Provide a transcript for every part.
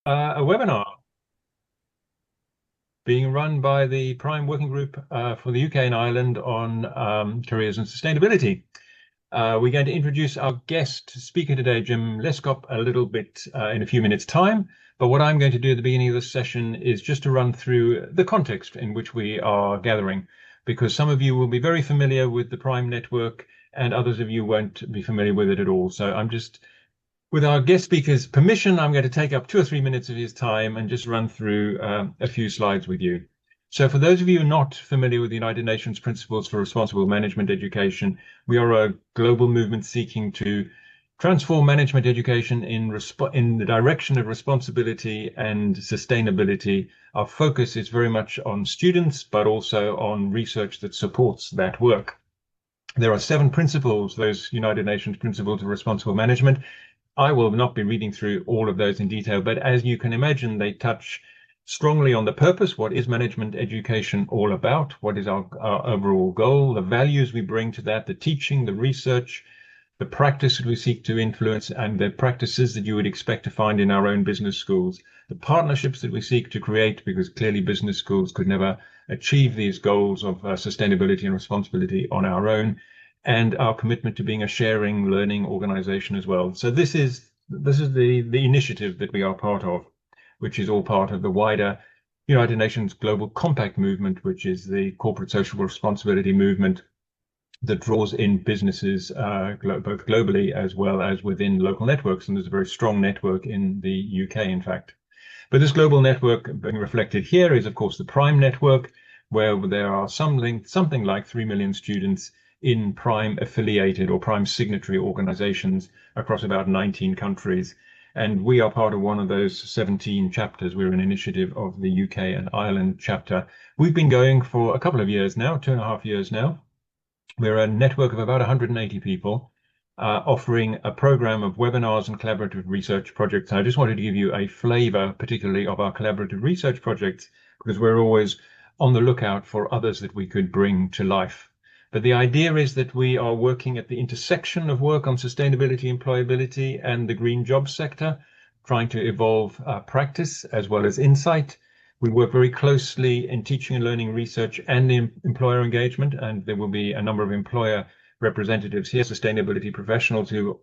A webinar being run by the Prime Working Group for the UK and Ireland on careers and sustainability. We're going to introduce our guest speaker today, Jim Lescop, a little bit in a few minutes' time. But what I'm going to do at the beginning of this session is just to run through the context in which we are gathering, because some of you will be very familiar with the Prime network and others of you won't be familiar with it at all. So I'm just, with our guest speaker's permission, I'm going to take up 2 or 3 minutes of his time and just run through a few slides with you. So for those of you not familiar with the United Nations Principles for Responsible Management Education, we are a global movement seeking to transform management education in the direction of responsibility and sustainability. Our focus is very much on students, but also on research that supports that work. There are 7 principles, those United Nations Principles of Responsible Management. I will not be reading through all of those in detail, but as you can imagine, they touch strongly on the purpose. What is management education all about? What is our overall goal? The values we bring to that, the teaching, the research, the practice that we seek to influence, and the practices that you would expect to find in our own business schools, the partnerships that we seek to create, because clearly business schools could never achieve these goals of sustainability and responsibility on our own, and our commitment to being a sharing, learning organization as well. So this is the initiative that we are part of, which is all part of the wider United Nations Global Compact movement, which is the corporate social responsibility movement that draws in businesses both globally as well as within local networks. And there's a very strong network in the UK, in fact. But this global network being reflected here is, of course, the Prime network, where there are something like 3 million students in Prime affiliated or Prime signatory organizations across about 19 countries. And we are part of one of those 17 chapters. We're an initiative of the UK and Ireland chapter. We've been going for a couple of years now, 2.5 years now. We're a network of about 180 people offering a program of webinars and collaborative research projects. And I just wanted to give you a flavor, particularly of our collaborative research projects, because we're always on the lookout for others that we could bring to life. But the idea is that we are working at the intersection of work on sustainability, employability, and the green jobs sector, trying to evolve practice as well as insight. We work very closely in teaching and learning research and in employer engagement, and there will be a number of employer representatives here, sustainability professionals who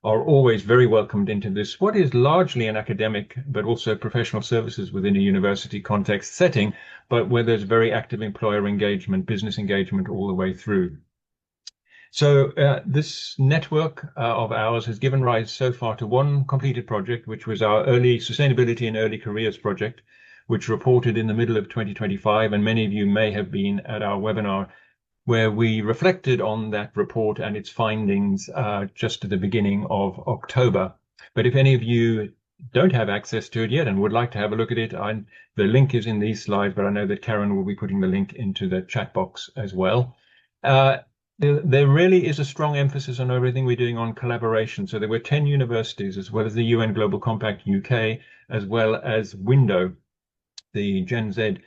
are always very welcomed into this, what is largely an academic, but also professional services within a university context setting, but where there's very active employer engagement, business engagement all the way through. So this network of ours has given rise so far to one completed project, which was our early sustainability and early careers project, which reported in the middle of 2025. And many of you may have been at our webinar where we reflected on that report and its findings just at the beginning of October. But if any of you don't have access to it yet and would like to have a look at it, the link is in these slides, but I know that Karen will be putting the link into the chat box as well. There really is a strong emphasis on everything we're doing on collaboration. So there were 10 universities, as well as the UN Global Compact UK, as well as Window, the Gen Z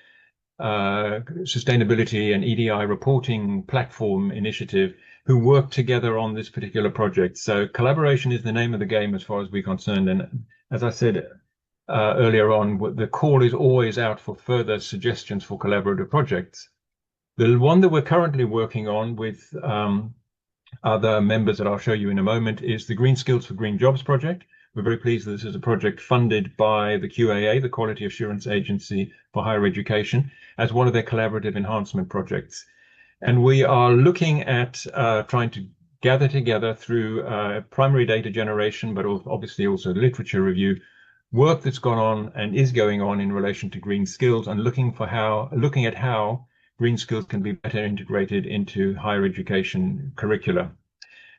sustainability and EDI reporting platform initiative, who work together on this particular project. So collaboration is the name of the game as far as we're concerned. And as I said earlier on, the call is always out for further suggestions for collaborative projects. The one that we're currently working on with other members that I'll show you in a moment is the Green Skills for Green Jobs project. We're very pleased that this is a project funded by the QAA, the Quality Assurance Agency for Higher Education, as one of their collaborative enhancement projects. And we are looking at trying to gather together through primary data generation, but obviously also literature review, work that's gone on and is going on in relation to green skills, and looking at how green skills can be better integrated into higher education curricula.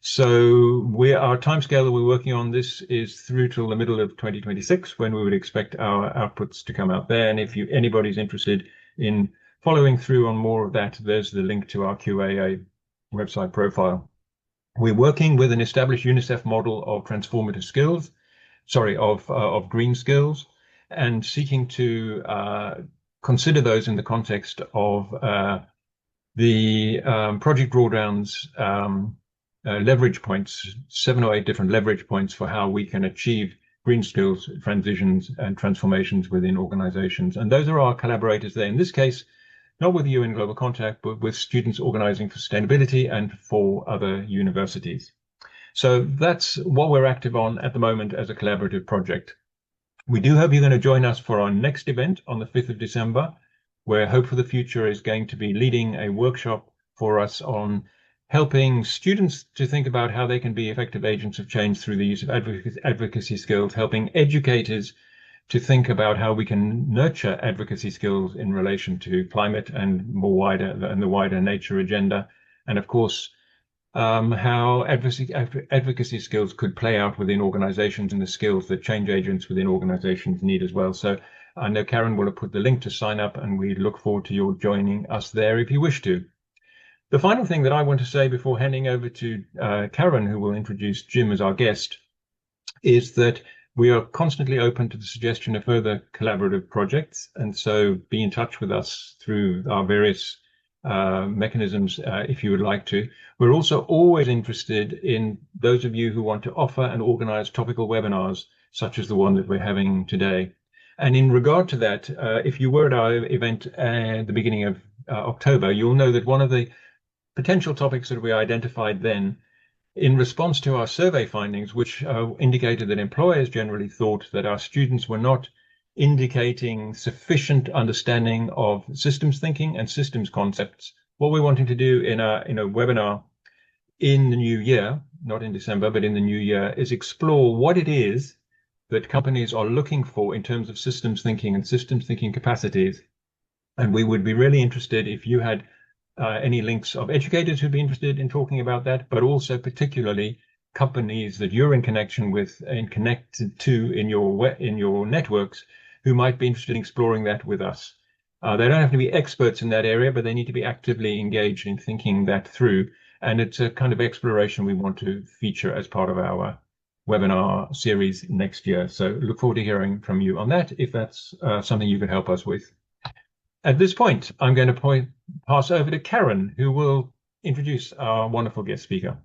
So our timescale that we're working on this is through till the middle of 2026, when we would expect our outputs to come out there. And if anybody's interested in following through on more of that, there's the link to our QAA website profile. We're working with an established UNICEF model of transformative skills, of green skills, and seeking to consider those in the context of the project drawdowns leverage points, 7 or 8 different leverage points for how we can achieve green skills transitions and transformations within organizations. And those are our collaborators there. In this case, not with UN Global Contact, but with students organizing for sustainability and for other universities. So that's what we're active on at the moment as a collaborative project. We do hope you're going to join us for our next event on the 5th of December, where Hope for the Future is going to be leading a workshop for us on helping students to think about how they can be effective agents of change through the use of advocacy skills, helping educators to think about how we can nurture advocacy skills in relation to climate and the wider nature agenda. And of course, how advocacy skills could play out within organizations and the skills that change agents within organizations need as well. So I know Karen will have put the link to sign up, and we look forward to your joining us there if you wish to. The final thing that I want to say before handing over to Karen, who will introduce Jim as our guest, is that we are constantly open to the suggestion of further collaborative projects. And so be in touch with us through our various mechanisms if you would like to. We're also always interested in those of you who want to offer and organize topical webinars, such as the one that we're having today. And in regard to that, if you were at our event at the beginning of October, you'll know that one of the potential topics that we identified then, in response to our survey findings, which indicated that employers generally thought that our students were not indicating sufficient understanding of systems thinking and systems concepts. What we're wanting to do in a webinar in the new year, not in December, but in the new year, is explore what it is that companies are looking for in terms of systems thinking and systems thinking capacities. And we would be really interested if you had any links of educators who'd be interested in talking about that, but also particularly companies that you're in connection with and connected to in your networks who might be interested in exploring that with us. They don't have to be experts in that area, but they need to be actively engaged in thinking that through. And it's a kind of exploration we want to feature as part of our webinar series next year. So look forward to hearing from you on that, if that's something you could help us with. At this point, I'm going to pass over to Karen, who will introduce our wonderful guest speaker.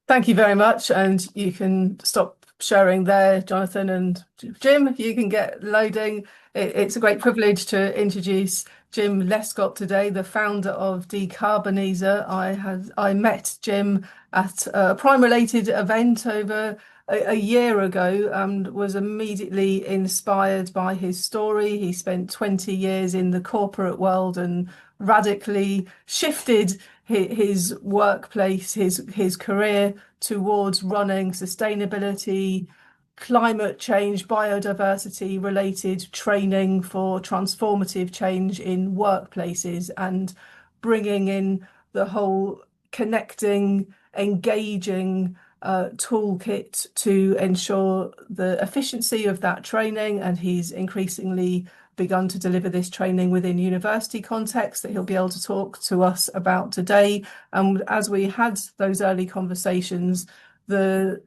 Thank you very much. And you can stop sharing there, Jonathan, and Jim, you can get loading. It's a great privilege to introduce Jim Lescop today, the founder of DecarbonEaser. I met Jim at a Prime-related event over a year ago and was immediately inspired by his story. He spent 20 years in the corporate world and radically shifted his workplace, his career towards running sustainability, climate change, biodiversity related training for transformative change in workplaces, and bringing in the whole connecting, engaging toolkit to ensure the efficiency of that training. And he's increasingly begun to deliver this training within university context that he'll be able to talk to us about today. And as we had those early conversations, the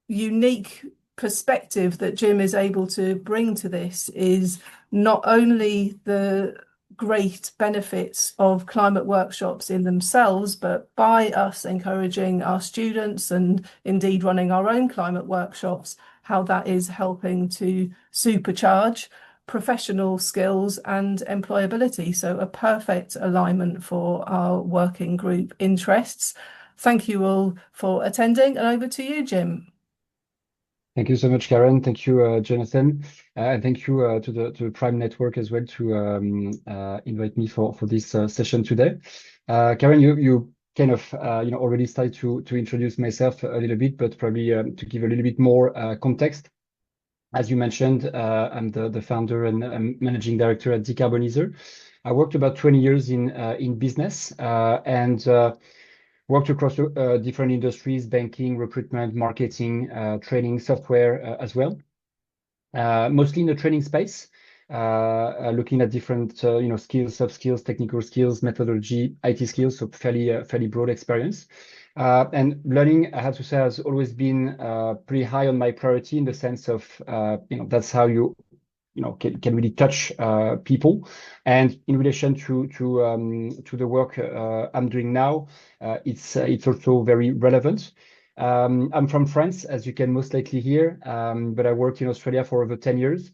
unique perspective that Jim is able to bring to this is not only the great benefits of climate workshops in themselves, but by us encouraging our students and indeed running our own climate workshops, how that is helping to supercharge professional skills and employability. So a perfect alignment for our working group interests. Thank you all for attending, and over to you, Jim. Thank you so much, Karen. Thank you, Jonathan. And thank you to the Prime Network as well to invite me for this session today. Karen, you kind of already started to introduce myself a little bit, but probably to give a little bit more context. As you mentioned, I'm the founder and managing director at DecarbonEaser. I worked about 20 years in business and worked across different industries: banking, recruitment, marketing, training, software as well. Mostly in the training space, looking at different skills, soft skills, technical skills, methodology, IT skills. So fairly broad experience. And learning, I have to say, has always been pretty high on my priority, in the sense of that's how you can really touch people. And in relation to the work I'm doing now, it's also very relevant. I'm from France, as you can most likely hear, but I worked in Australia for over 10 years.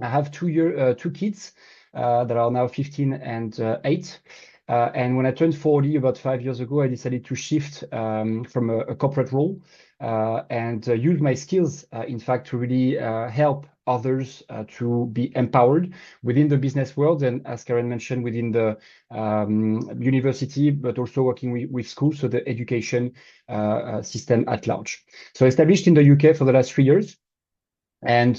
I have two kids that are now 15 and 8. And when I turned 40 about 5 years ago, I decided to shift from a corporate role and use my skills, in fact, to really help others to be empowered within the business world. And as Karen mentioned, within the university, but also working with schools, so the education system at large. So established in the UK for the last 3 years. And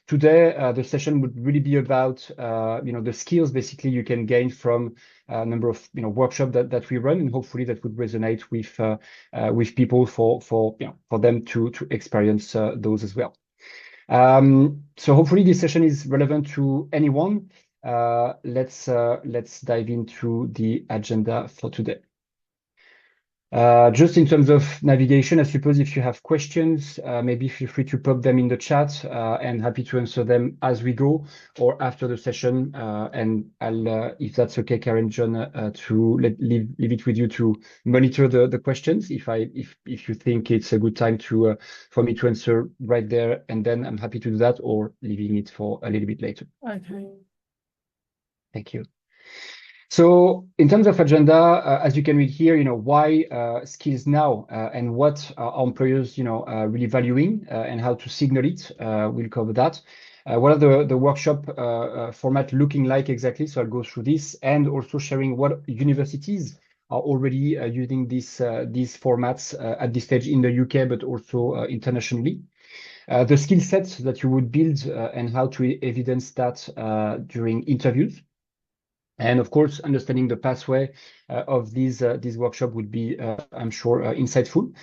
today, the session would really be about, the skills basically you can gain from a number of, workshops that we run, and hopefully that would resonate with people for them to experience those as well. So hopefully this session is relevant to anyone. Let's dive into the agenda for today. Just in terms of navigation, I suppose if you have questions, maybe feel free to pop them in the chat, and happy to answer them as we go or after the session. And I'll, if that's okay, Karen, John, to leave it with you to monitor the questions. If you think it's a good time for me to answer right there, and then I'm happy to do that, or leaving it for a little bit later. Okay. Thank you. So in terms of agenda, as you can read here, why skills now, and what are employers, really valuing, and how to signal it. We'll cover that. What are the workshop format looking like exactly? So I'll go through this, and also sharing what universities are already using these formats at this stage in the UK, but also internationally. The skill sets that you would build, and how to evidence that during interviews. And of course, understanding the pathway of these workshops would be, I'm sure, insightful.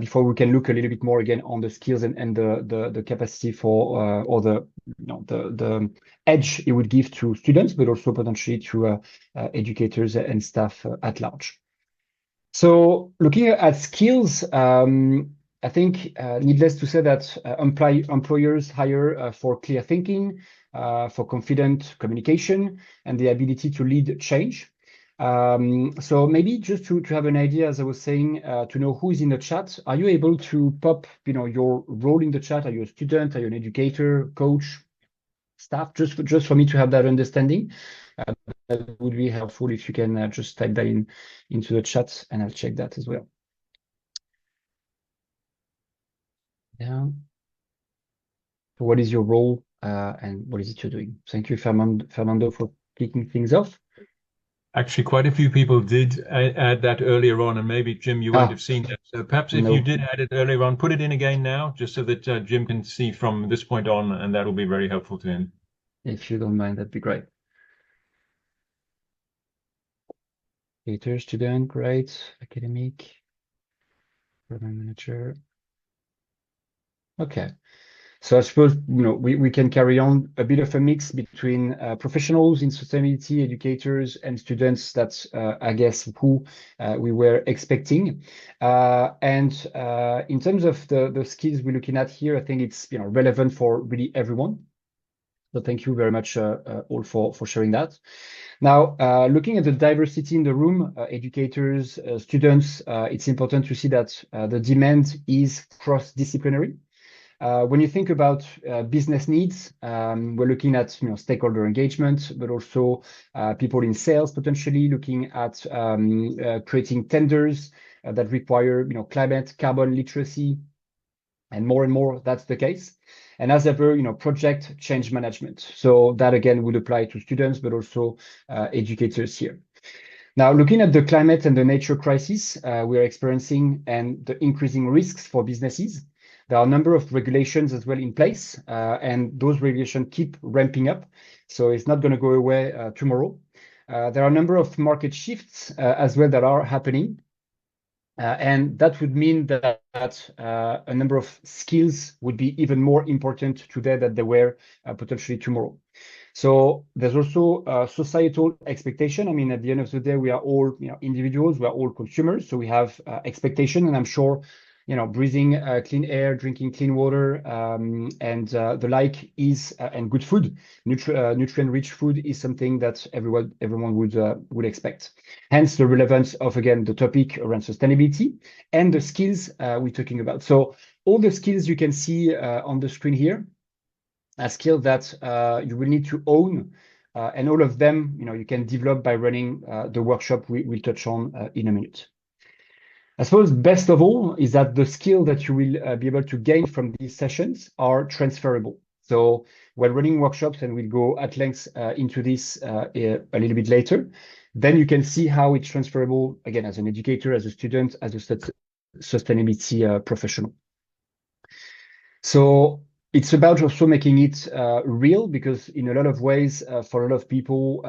Before we can look a little bit more again on the skills and the capacity for or the edge it would give to students, but also potentially to educators and staff at large. So looking at skills, I think needless to say that employers hire for clear thinking, for confident communication, and the ability to lead change. So maybe just to have an idea, as I was saying, to know who is in the chat, are you able to pop your role in the chat? Are you a student? Are you an educator, coach, staff? Just for me to have that understanding. That would be helpful if you can just type that into the chat, and I'll check that as well. Yeah. So what is your role, and what is it you're doing? Thank you, Fernando, for kicking things off. Actually, quite a few people did add that earlier on, and maybe, Jim, you won't have seen that. So perhaps if you did add it earlier on, put it in again now, just so that Jim can see from this point on, and that will be very helpful to him. If you don't mind, that'd be great. Educator, student, great. Academic, program manager. Okay. So I suppose, we can carry on a bit of a mix between professionals in sustainability, educators, and students. That's, I guess, who we were expecting. And in terms of the skills we're looking at here, I think it's relevant for really everyone. So thank you very much all for sharing that. Now, looking at the diversity in the room, educators, students, it's important to see that the demand is cross-disciplinary. When you think about business needs, we're looking at stakeholder engagement, but also people in sales potentially looking at creating tenders that require climate, carbon literacy, and more that's the case. And as ever, project change management. So that again would apply to students, but also educators here. Now, looking at the climate and the nature crisis we are experiencing and the increasing risks for businesses, there are a number of regulations as well in place, and those regulations keep ramping up. So it's not going to go away tomorrow. There are a number of market shifts as well that are happening. And that would mean that a number of skills would be even more important today than they were potentially tomorrow. So there's also a societal expectation. I mean, at the end of the day, we are all individuals, we are all consumers. So we have expectation, and I'm sure breathing clean air, drinking clean water, and the like is and good food, nutrient-rich food is something that everyone would expect. Hence the relevance of, again, the topic around sustainability and the skills we're talking about. So all the skills you can see on the screen here are skills that you will need to own, and all of them, you can develop by running the workshop we'll touch on in a minute. I suppose best of all is that the skill that you will be able to gain from these sessions are transferable. So when running workshops, and we'll go at length into this a little bit later, then you can see how it's transferable, again, as an educator, as a student, as a sustainability professional. So it's about also making it real, because in a lot of ways, for a lot of people,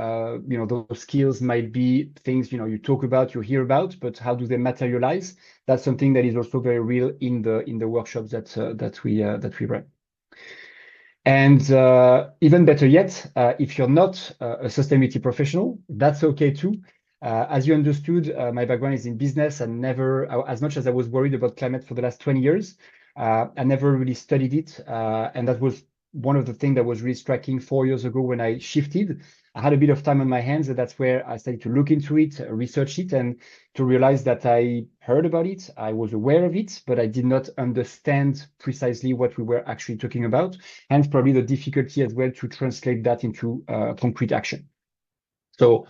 those skills might be things, you talk about, you hear about, but how do they materialize? That's something that is also very real in the workshops that we run. And even better yet, if you're not a sustainability professional, that's okay too. As you understood, my background is in business, and as much as I was worried about climate for the last 20 years, I never really studied it. And that was one of the things that was really striking 4 years ago when I shifted. I had a bit of time on my hands, and that's where I started to look into it, research it, and to realize that I heard about it, I was aware of it, but I did not understand precisely what we were actually talking about. Hence, probably the difficulty as well to translate that into concrete action. So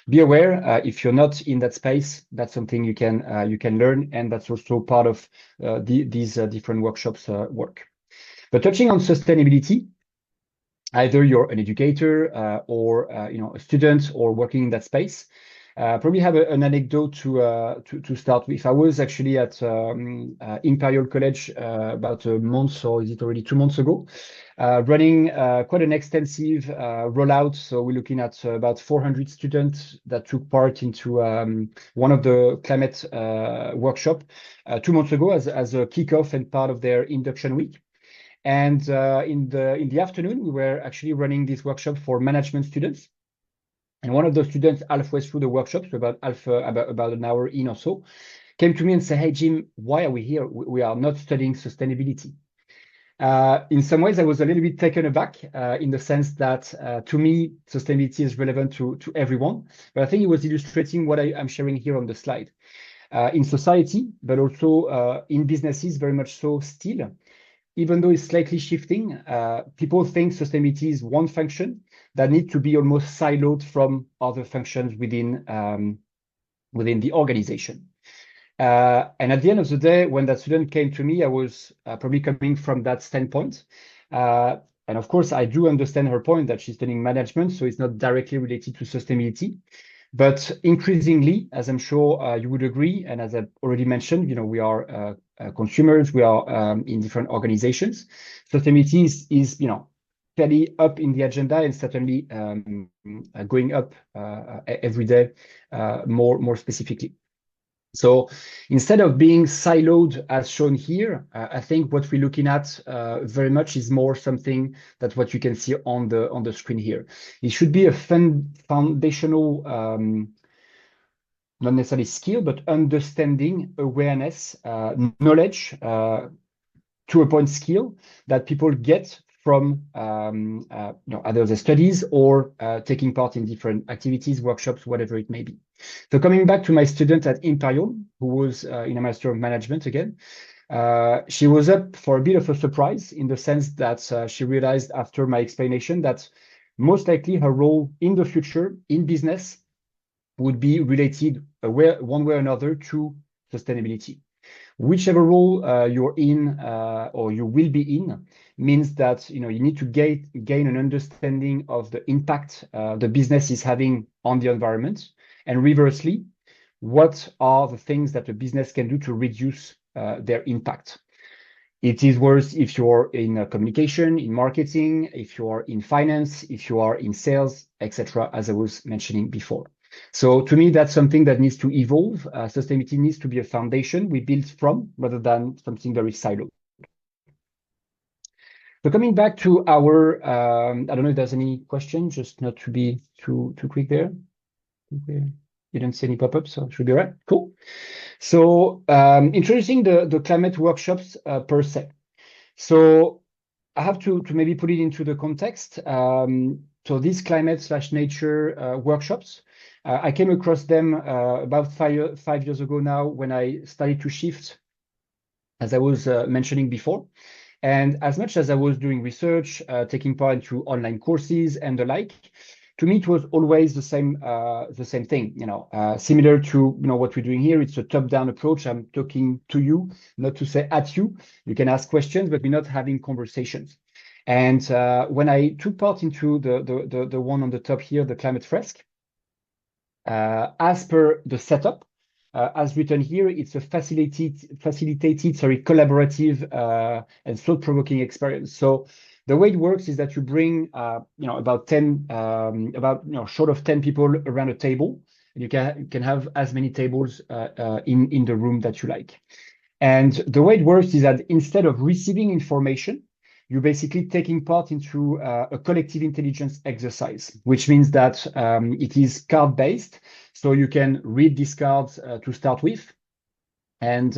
be aware, if you're not in that space, that's something you can learn, and that's also part of these different workshops work. But touching on sustainability, either you're an educator or a student or working in that space, probably have an anecdote to start with. I was actually at Imperial College about a month, or is it already 2 months ago, running quite an extensive rollout. So we're looking at about 400 students that took part into one of the climate workshop 2 months ago as a kickoff and part of their induction week. And in the afternoon, we were actually running this workshop for management students. And one of the students, halfway through the workshop, so about an hour in or so, came to me and said, "Hey, Jim, why are we here? We are not studying sustainability." In some ways, I was a little bit taken aback in the sense that to me, sustainability is relevant to everyone. But I think it was illustrating what I'm sharing here on the slide. In society, but also in businesses, very much so still, even though it's slightly shifting, people think sustainability is one function that needs to be almost siloed from other functions within the organization. And at the end of the day, when that student came to me, I was probably coming from that standpoint. And of course, I do understand her point that she's studying management, so it's not directly related to sustainability. But increasingly, as I'm sure you would agree, and as I've already mentioned, we are consumers, we are in different organizations. Sustainability is fairly up in the agenda, and certainly going up every day more specifically. So instead of being siloed as shown here, I think what we're looking at very much is more something that what you can see on the screen here. It should be a foundational, not necessarily skill, but understanding, awareness, knowledge, to a point skill that people get from either the studies or taking part in different activities, workshops, whatever it may be. So coming back to my student at Imperial, who was in a Master of Management again, she was up for a bit of a surprise in the sense that she realized after my explanation that most likely her role in the future in business would be related one way or another to sustainability. Whichever role you're in or you will be in means that you need to gain an understanding of the impact the business is having on the environment, and reversely, what are the things that a business can do to reduce their impact. It is worse if you're in communication, in marketing, if you are in finance, if you are in sales, etc., as I was mentioning before. So to me, that's something that needs to evolve. Sustainability needs to be a foundation we build from rather than something very siloed. So coming back to our, I don't know if there's any question, just not to be too quick there. You didn't see any pop-ups, so it should be right. Cool. So introducing the climate workshops per se. So I have to maybe put it into the context. So these climate/nature workshops, I came across them about 5 years ago now when I started to shift, as I was mentioning before. And as much as I was doing research, taking part into online courses and the like, to me it was always the same thing. Similar to what we're doing here. It's a top-down approach. I'm talking to you, not to say at you. You can ask questions, but we're not having conversations. And when I took part into the one on the top here, the climate fresque, as per the setup, as written here, it's a facilitated, collaborative and thought-provoking experience. So the way it works is that you bring, about 10, short of 10 people around a table, and you can have as many tables in the room that you like. And the way it works is that instead of receiving information, you're basically taking part into a collective intelligence exercise, which means that it is card-based. So you can read these cards to start with. And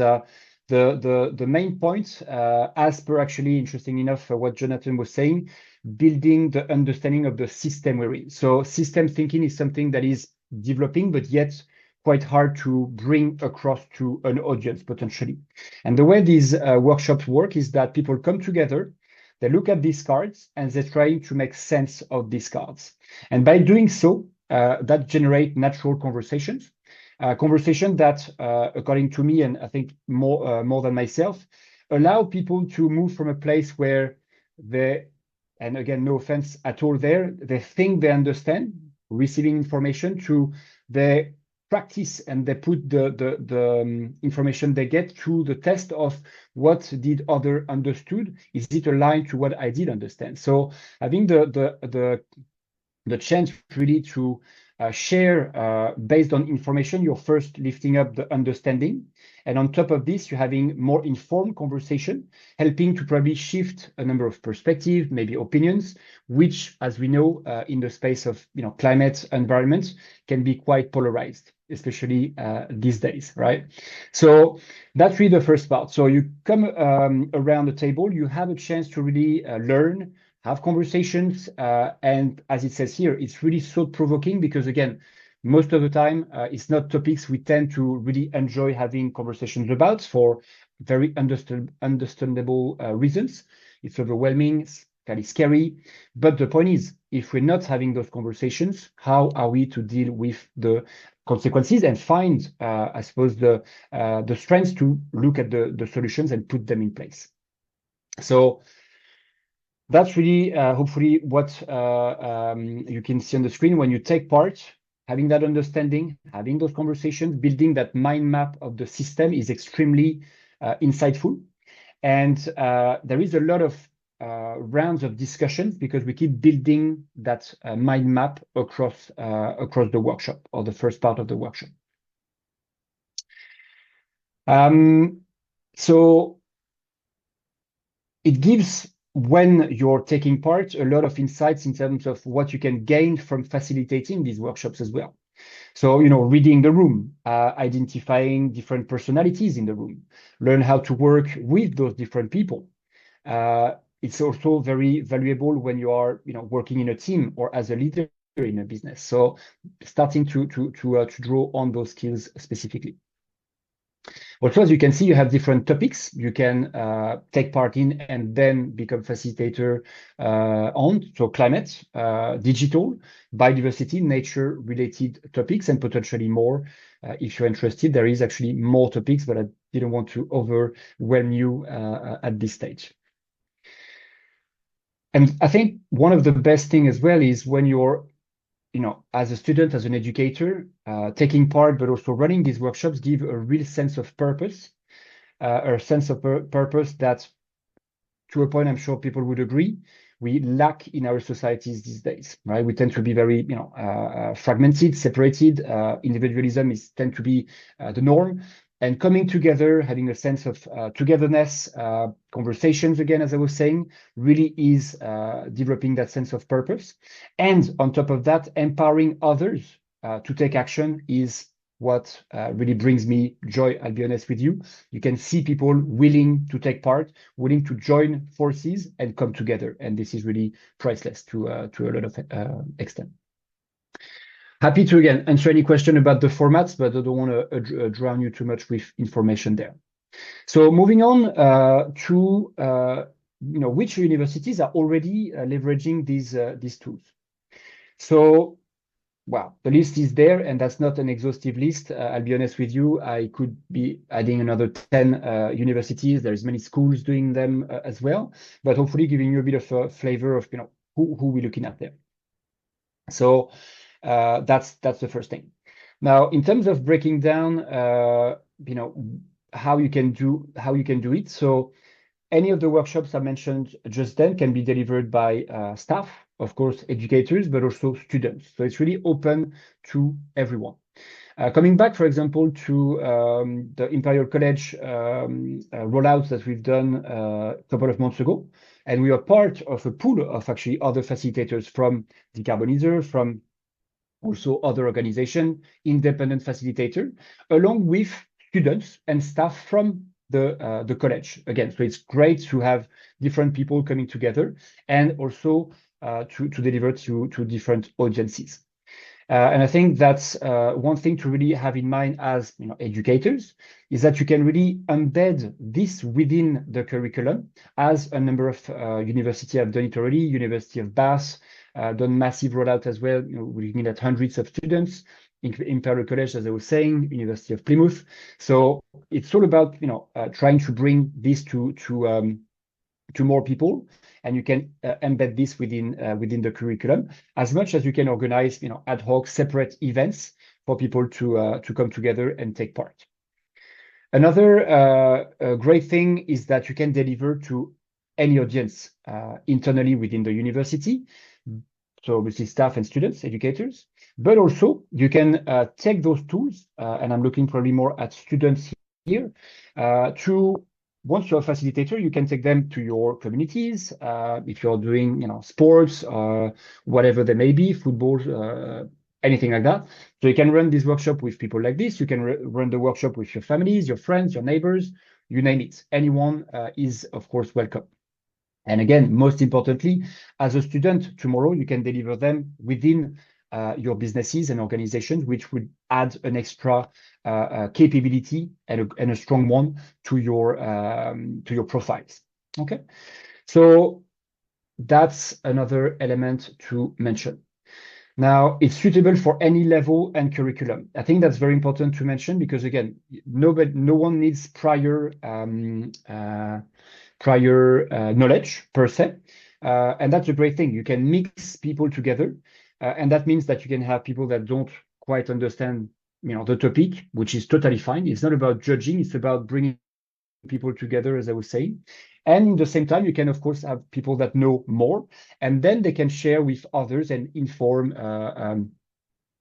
the main point, as per actually, interesting enough, what Jonathan was saying, building the understanding of the system we're in. So system thinking is something that is developing, but yet quite hard to bring across to an audience potentially. And the way these workshops work is that people come together, they look at these cards, and they're trying to make sense of these cards. And by doing so, that generate natural conversations. Conversation that, according to me, and I think more than myself, allow people to move from a place where they, and again, no offense at all there, they think they understand receiving information, to they practice and they put the information they get to the test of what did other understood. Is it aligned to what I did understand? So having the chance really to share based on information, you're first lifting up the understanding. And on top of this, you're having more informed conversation, helping to probably shift a number of perspectives, maybe opinions, which, as we know, in the space of climate environment, can be quite polarized, especially these days, right? So that's really the first part. So you come around the table, you have a chance to really learn, have conversations, and as it says here, it's really thought-provoking because, again, most of the time, it's not topics we tend to really enjoy having conversations about for very understandable reasons. It's overwhelming, it's kind of scary. But the point is, if we're not having those conversations, how are we to deal with the consequences and find, I suppose, the strengths to look at the solutions and put them in place? So that's really, hopefully, what you can see on the screen when you take part. Having that understanding, having those conversations, building that mind map of the system is extremely insightful. And there is a lot of rounds of discussions because we keep building that mind map across the workshop, or the first part of the workshop. So it gives, when you're taking part, a lot of insights in terms of what you can gain from facilitating these workshops as well. So, reading the room, identifying different personalities in the room, learn how to work with those different people. It's also very valuable when you are, working in a team or as a leader in a business. So starting to draw on those skills specifically. Also, as you can see, you have different topics you can take part in and then become facilitator on. So climate, digital, biodiversity, nature-related topics, and potentially more. If you're interested, there is actually more topics, but I didn't want to overwhelm you at this stage. And I think one of the best things as well is when you're, as a student, as an educator, taking part, but also running these workshops, give a real sense of purpose, purpose that, to a point, I'm sure people would agree, we lack in our societies these days, right? We tend to be very, fragmented, separated. Individualism tend to be the norm. And coming together, having a sense of togetherness, conversations, again, as I was saying, really is developing that sense of purpose. And on top of that, empowering others to take action is what really brings me joy, I'll be honest with you. You can see people willing to take part, willing to join forces and come together. And this is really priceless to a lot of extent. Happy to, again, answer any question about the formats, but I don't want to drown you too much with information there. So moving on to which universities are already leveraging these tools. So, wow, the list is there, and that's not an exhaustive list. I'll be honest with you, I could be adding another 10 universities. There's many schools doing them as well, but hopefully giving you a bit of a flavor of who we're looking at there. So that's the first thing. Now, in terms of breaking down, how you can do it. So any of the workshops I mentioned just then can be delivered by staff, of course, educators, but also students. So it's really open to everyone. Coming back, for example, to the Imperial College rollouts that we've done a couple of months ago, and we are part of a pool of actually other facilitators from DecarbonEaser, from also other organization, independent facilitator, along with students and staff from the college. Again, so it's great to have different people coming together and also to deliver to different audiences. And I think that's one thing to really have in mind as educators, is that you can really embed this within the curriculum, as a number of universities have done it already. University of Bath done massive rollout as well. We're looking at hundreds of students. Imperial College, as I was saying, University of Plymouth. So it's all about trying to bring this to more people, and you can embed this within the curriculum, as much as you can organize ad hoc separate events for people to come together and take part. Another great thing is that you can deliver to any audience internally within the university. So obviously staff and students, educators, but also you can take those tools, and I'm looking probably more at students here, once you're a facilitator, you can take them to your communities. If you're doing sports, whatever they may be, football, anything like that. So you can run this workshop with people like this. You can run the workshop with your families, your friends, your neighbors, you name it. Anyone is, of course, welcome. And again, most importantly, as a student, tomorrow you can deliver them within your businesses and organizations, which would add an extra capability and a strong one to your profiles. Okay, so that's another element to mention. Now, it's suitable for any level and curriculum. I think that's very important to mention because, again, no one needs prior knowledge per se, and that's a great thing. You can mix people together, and that means that you can have people that don't quite understand the topic, which is totally fine. It's not about judging, it's about bringing people together, as I was saying. And at the same time, you can, of course, have people that know more, and then they can share with others and inform.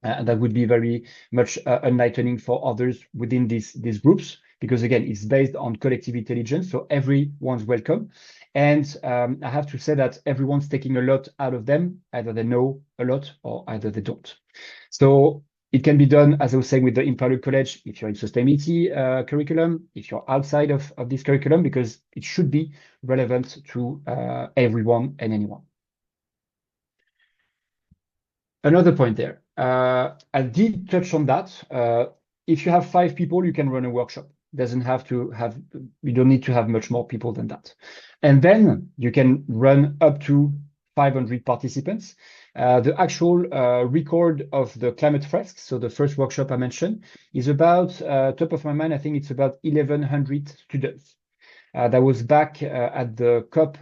That would be very much enlightening for others within these groups, because again, it's based on collective intelligence, so everyone's welcome. And I have to say that everyone's taking a lot out of them. Either they know a lot or either they don't. So it can be done, as I was saying, with the Imperial College, if you're in sustainability curriculum, if you're outside of this curriculum, because it should be relevant to everyone and anyone. Another point there, I did touch on that. If you have 5 people, you can run a workshop. You don't need to have much more people than that. And then you can run up to 500 participants. The actual record of the climate fresks, so the first workshop I mentioned, is about, top of my mind, I think it's about 1,100 students. That was back at the COP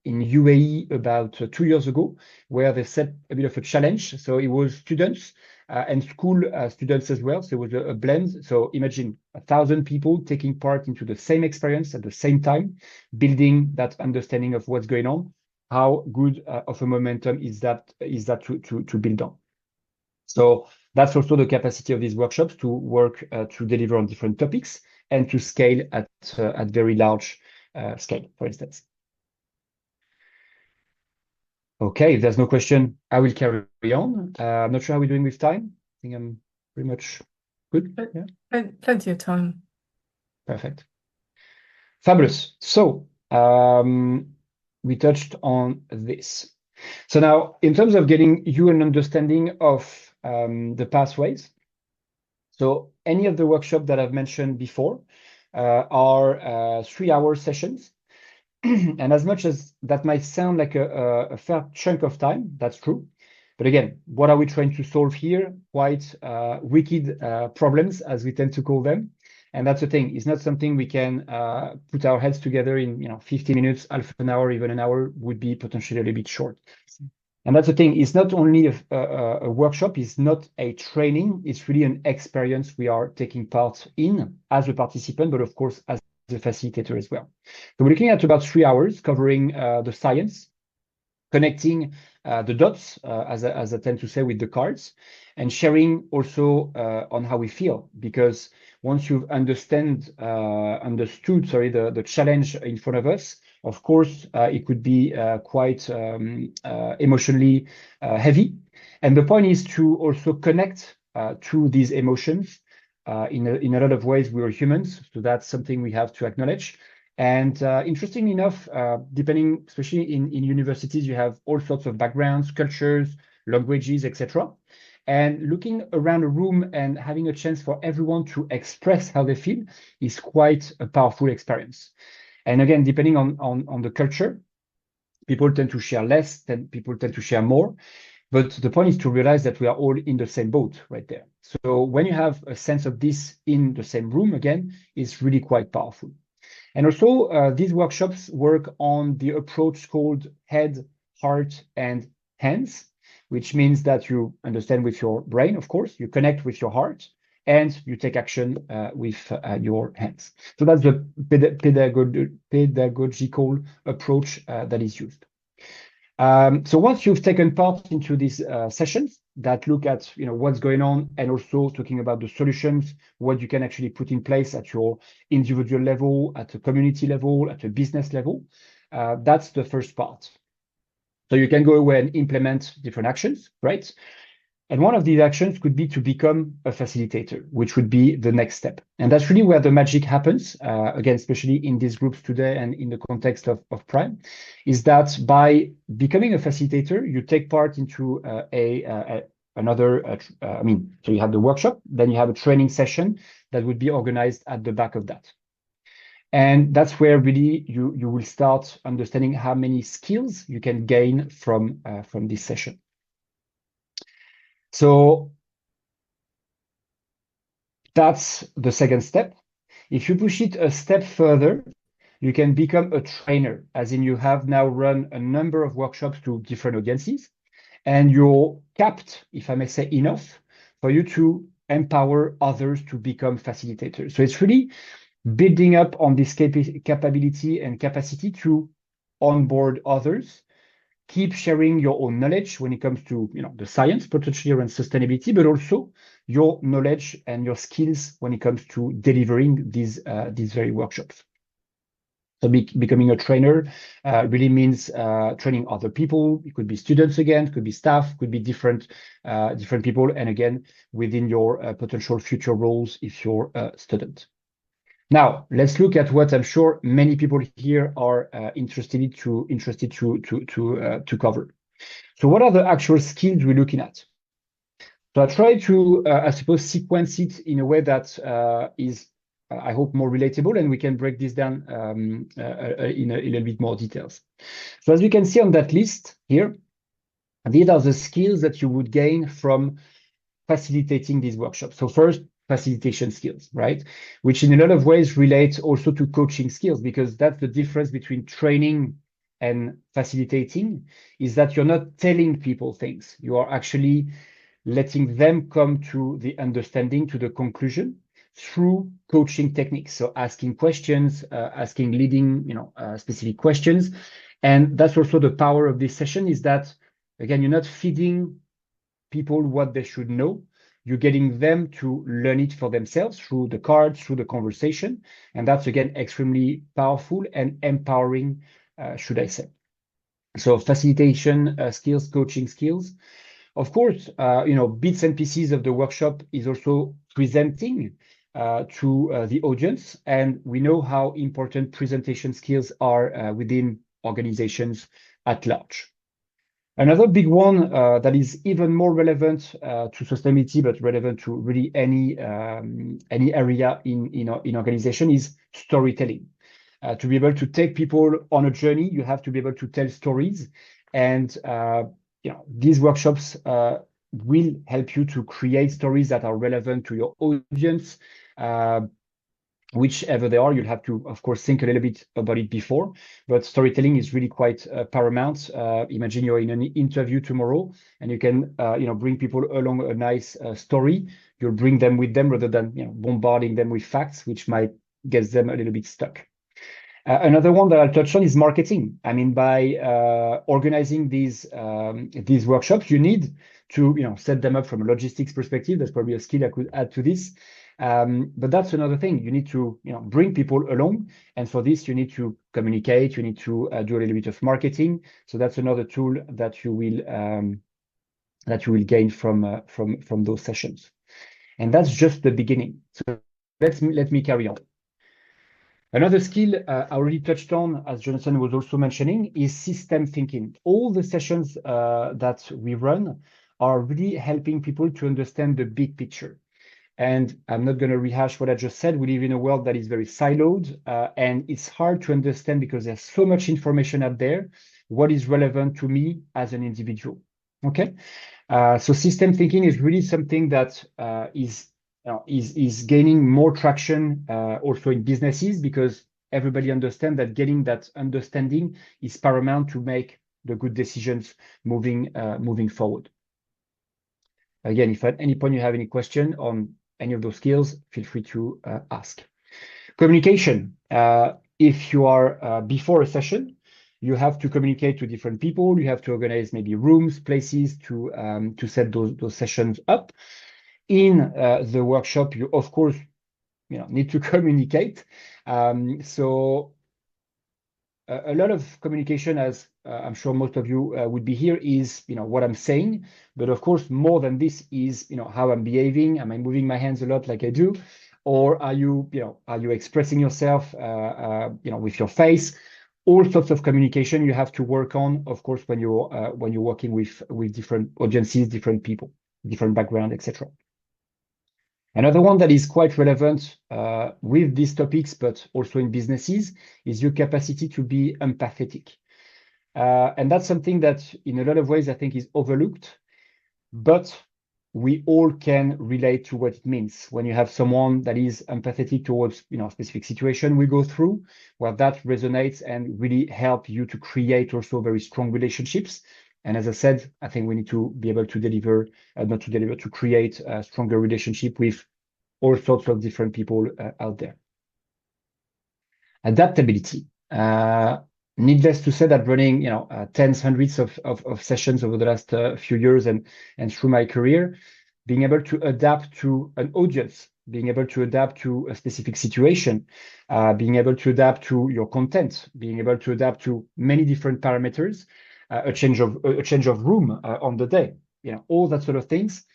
in UAE about 2 years ago, where they set a bit of a challenge. So it was students and school students as well. So it was a blend. So imagine 1,000 people taking part into the same experience at the same time, building that understanding of what's going on. How good of a momentum is that to build on? So that's also the capacity of these workshops to work to deliver on different topics and to scale at very large scale, for instance. Okay, if there's no question, I will carry on. I'm not sure how we're doing with time. I think I'm pretty much good. Yeah. Plenty of time. Perfect. Fabulous. So we touched on this. So now, in terms of getting you an understanding of the pathways, so any of the workshops that I've mentioned before are 3-hour sessions. And as much as that might sound like a fair chunk of time, that's true. But again, what are we trying to solve here? Quite wicked problems, as we tend to call them. And that's the thing. It's not something we can put our heads together in 50 minutes, half an hour, even an hour would be potentially a little bit short. And that's the thing. It's not only a workshop. It's not a training. It's really an experience we are taking part in as a participant, but of course as a facilitator as well. So we're looking at about 3 hours covering the science, connecting the dots, as I tend to say, with the cards, and sharing also on how we feel. Because once you've understood the challenge in front of us, of course, it could be quite emotionally heavy. And the point is to also connect to these emotions. In a lot of ways, we are humans, so that's something we have to acknowledge. And interestingly enough, depending, especially in universities, you have all sorts of backgrounds, cultures, languages, etc. And looking around a room and having a chance for everyone to express how they feel is quite a powerful experience. And again, depending on the culture, people tend to share less, then people tend to share more. But the point is to realize that we are all in the same boat right there. So when you have a sense of this in the same room, again, it's really quite powerful. And also, these workshops work on the approach called head, heart, and hands, which means that you understand with your brain, of course, you connect with your heart, and you take action with your hands. So that's the pedagogical approach that is used. So once you've taken part into these sessions that look at what's going on and also talking about the solutions, what you can actually put in place at your individual level, at a community level, at a business level, that's the first part. So you can go away and implement different actions, right? And one of these actions could be to become a facilitator, which would be the next step. And that's really where the magic happens, again, especially in these groups today and in the context of Prime, is that by becoming a facilitator, you take part into so you have the workshop, then you have a training session that would be organized at the back of that. And that's where really you will start understanding how many skills you can gain from this session. So that's the second step. If you push it a step further, you can become a trainer, as in you have now run a number of workshops to different audiences, and you're capped, if I may say, enough for you to empower others to become facilitators. So it's really building up on this capability and capacity to onboard others, keep sharing your own knowledge when it comes to the science, potentially around sustainability, but also your knowledge and your skills when it comes to delivering these very workshops. So becoming a trainer really means training other people. It could be students again, could be staff, could be different people, and again within your potential future roles if you're a student. Now, let's look at what I'm sure many people here are interested to cover. So what are the actual skills we're looking at? So I try to, I suppose, sequence it in a way that is, I hope, more relatable, and we can break this down in a little bit more details. So as you can see on that list here, these are the skills that you would gain from facilitating these workshops. So first, facilitation skills, right? Which in a lot of ways relate also to coaching skills, because that's the difference between training and facilitating, is that you're not telling people things. You are actually letting them come to the understanding, to the conclusion through coaching techniques. So asking questions, leading, specific questions. And that's also the power of this session, is that, again, you're not feeding people what they should know. You're getting them to learn it for themselves through the cards, through the conversation. And that's, again, extremely powerful and empowering, should I say. So facilitation skills, coaching skills. Of course, bits and pieces of the workshop is also presenting to the audience, and we know how important presentation skills are within organizations at large. Another big one that is even more relevant to sustainability, but relevant to really any area in organization is storytelling. To be able to take people on a journey, you have to be able to tell stories, and these workshops will help you to create stories that are relevant to your audience. Whichever they are, you'll have to, of course, think a little bit about it before, but storytelling is really quite paramount. Imagine you're in an interview tomorrow and you can, bring people along a nice story. You'll bring them with them rather than, bombarding them with facts, which might get them a little bit stuck. Another one that I'll touch on is marketing. I mean, by organizing these workshops, you need to, set them up from a logistics perspective. That's probably a skill I could add to this. But that's another thing. You need to, bring people along, and for this, you need to communicate. You need to do a little bit of marketing. So that's another tool that you will gain from those sessions. And that's just the beginning. So let me carry on. Another skill I already touched on, as Jonathan was also mentioning, is system thinking. All the sessions that we run are really helping people to understand the big picture. And I'm not going to rehash what I just said. We live in a world that is very siloed, and it's hard to understand because there's so much information out there, what is relevant to me as an individual. Okay, so system thinking is really something that is gaining more traction also in businesses, because everybody understands that getting that understanding is paramount to make the good decisions moving forward. Again, if at any point you have any question on any of those skills, feel free to ask. Communication. If you are before a session, you have to communicate to different people. You have to organize maybe rooms, places to set those sessions up. In the workshop, you of course need to communicate. So a lot of communication, as I'm sure most of you would be here, is what I'm saying. But of course, more than this is how I'm behaving. Am I moving my hands a lot like I do, or are you expressing yourself with your face? All sorts of communication you have to work on, of course, when you're working with different audiences, different people, different background, etc. Another one that is quite relevant with these topics, but also in businesses, is your capacity to be empathetic. And that's something that in a lot of ways I think is overlooked, but we all can relate to what it means when you have someone that is empathetic towards a specific situation we go through, where that resonates and really help you to create also very strong relationships. And as I said, I think we need to be able to to create a stronger relationship with all sorts of different people out there. Adaptability. Needless to say that running, tens, hundreds of sessions over the last few years and through my career, being able to adapt to an audience, being able to adapt to a specific situation, being able to adapt to your content, being able to adapt to many different parameters, a change of room on the day, all that sort of things.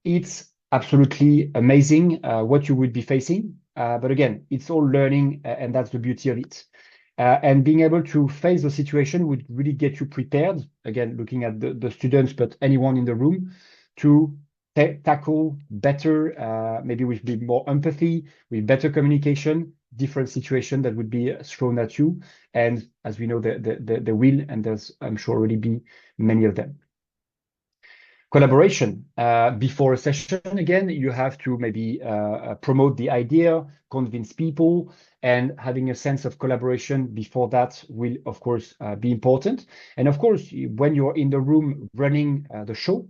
It's absolutely amazing what you would be facing, but again, it's all learning, and that's the beauty of it. And being able to face the situation would really get you prepared. Again, looking at the students, but anyone in the room, to tackle better, maybe with a bit more empathy, with better communication, different situation that would be thrown at you. And as we know, there will, and there's, I'm sure, already be many of them. Collaboration. Before a session, again, you have to maybe promote the idea, convince people, and having a sense of collaboration before that will, of course, be important. And of course, when you're in the room running the show,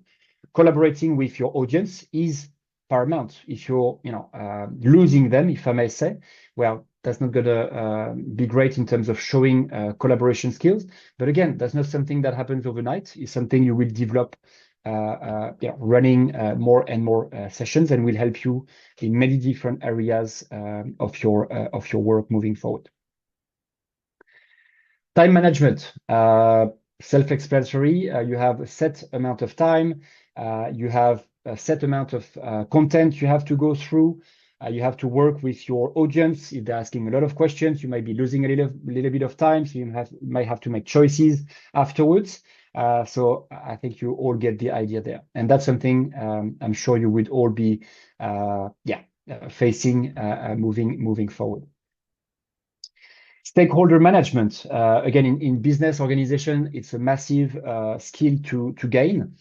collaborating with your audience is paramount. If you're, losing them, if I may say, well, that's not gonna be great in terms of showing collaboration skills. But again, that's not something that happens overnight. It's something you will develop running more and more sessions, and will help you in many different areas of your work moving forward. Time management. self-explanatory. You have a set amount of time. You have a set amount of content you have to go through. You have to work with your audience. If they're asking a lot of questions, you might be losing a little bit of time. So you might have to make choices afterwards. So I think you all get the idea there. And that's something I'm sure you would all be facing moving forward. Stakeholder management. Again, in business organization, it's a massive skill to gain,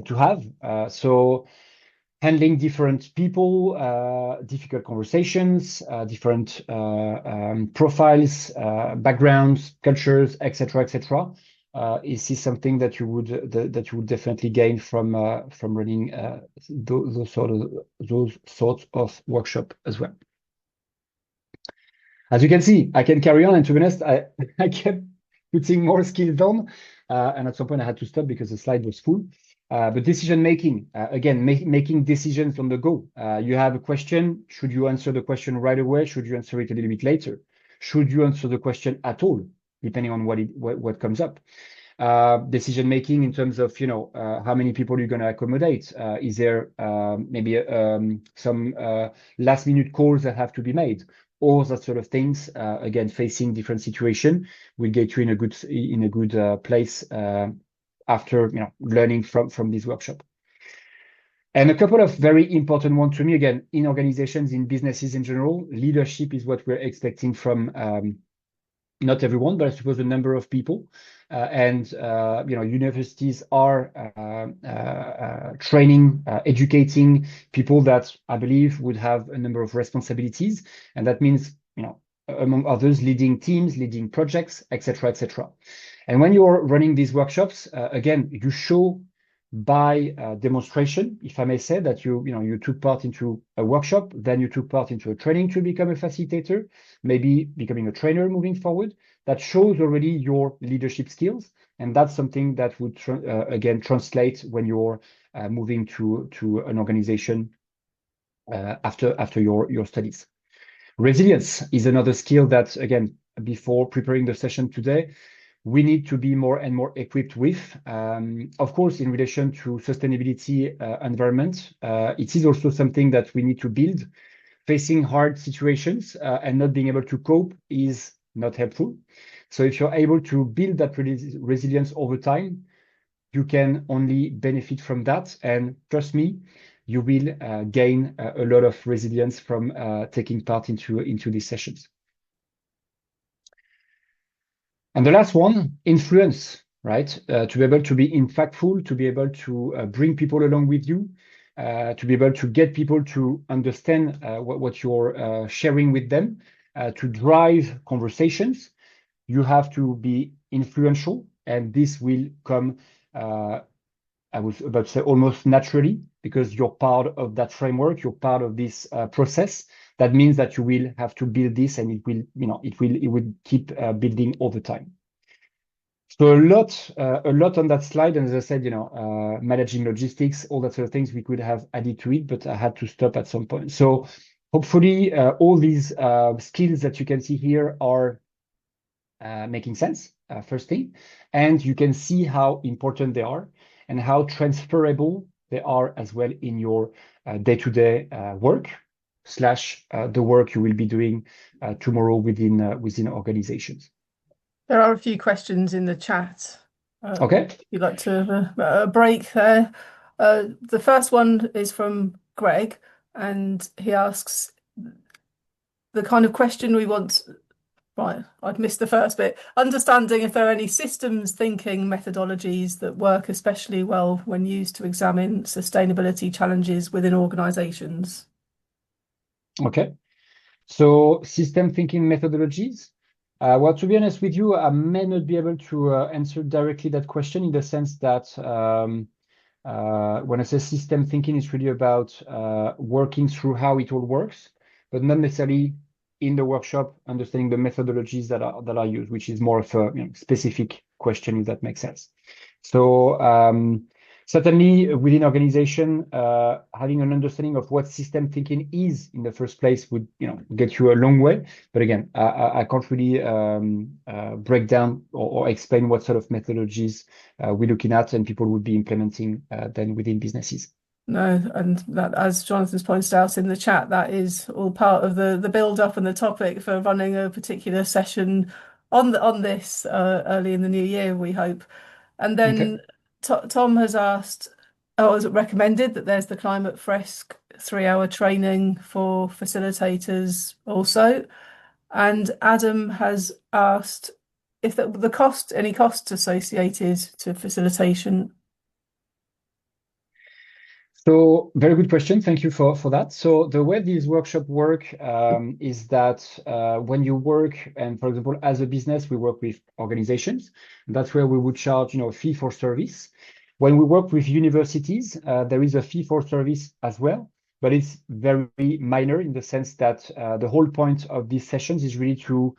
to have. So handling different people, difficult conversations, different profiles, backgrounds, cultures, etc., etc. Is something that you would definitely gain from running those sorts of workshop as well. As you can see, I can carry on, and to be honest, I kept putting more skills on, and at some point I had to stop because the slide was full. But decision making, again, making decisions on the go. You have a question. Should you answer the question right away? Should you answer it a little bit later? Should you answer the question at all, depending on what comes up? Decision making in terms of how many people you're going to accommodate. Is there maybe some last minute calls that have to be made? All that sort of things. Again, facing different situation will get you in a good place after learning from this workshop. And a couple of very important ones to me, again, in organizations, in businesses in general, leadership is what we're expecting from not everyone, but I suppose a number of people. Universities are training, educating people that I believe would have a number of responsibilities, and that means among others, leading teams, leading projects, etc., etc. And when you're running these workshops, again, you show by demonstration, if I may say, that you took part into a workshop, then you took part into a training to become a facilitator, maybe becoming a trainer moving forward. That shows already your leadership skills, and that's something that would again translate when you're moving to an organization after your studies. Resilience is another skill that, again, before preparing the session today, we need to be more and more equipped with. Of course, in relation to sustainability environment, it is also something that we need to build. Facing hard situations and not being able to cope is not helpful. So if you're able to build that resilience over time, you can only benefit from that. And trust me, you will gain a lot of resilience from taking part into these sessions. And the last one, influence, right? To be able to be impactful, to be able to bring people along with you, to be able to get people to understand what you're sharing with them, to drive conversations. You have to be influential, and this will come, I was about to say almost naturally, because you're part of that framework, you're part of this process. That means that you will have to build this, and it will keep building over time. So a lot on that slide, and as I said, managing logistics, all that sort of things we could have added to it, but I had to stop at some point. So hopefully, all these skills that you can see here are making sense. First thing, and you can see how important they are and how transferable they are as well in your day-to-day work / the work you will be doing tomorrow within organizations. There are a few questions in the chat. Okay. If you'd like to have a break there. The first one is from Greg, and he asks the kind of question we want. Right, I'd missed the first bit. Understanding if there are any systems thinking methodologies that work especially well when used to examine sustainability challenges within organizations. Okay. So system thinking methodologies. Well, to be honest with you, I may not be able to answer directly that question, in the sense that when I say system thinking, it's really about working through how it all works, but not necessarily in the workshop understanding the methodologies that are used, which is more of a specific question, if that makes sense. So Certainly, within organization, having an understanding of what system thinking is in the first place would, get you a long way. But again, I can't really break down or explain what sort of methodologies we're looking at and people would be implementing then within businesses. No, and that, as Jonathan's pointed out in the chat, that is all part of the build up and the topic for running a particular session on this early in the new year, we hope. And then Tom has asked, or has recommended that there's the Climate Fresk 3-hour training for facilitators also. And Adam has asked if any costs associated to facilitation. So very good question. Thank you for that. So the way these workshops work is that when you work, and for example, as a business, we work with organizations. That's where we would charge, a fee for service. When we work with universities, there is a fee for service as well, but it's very minor in the sense that the whole point of these sessions is really to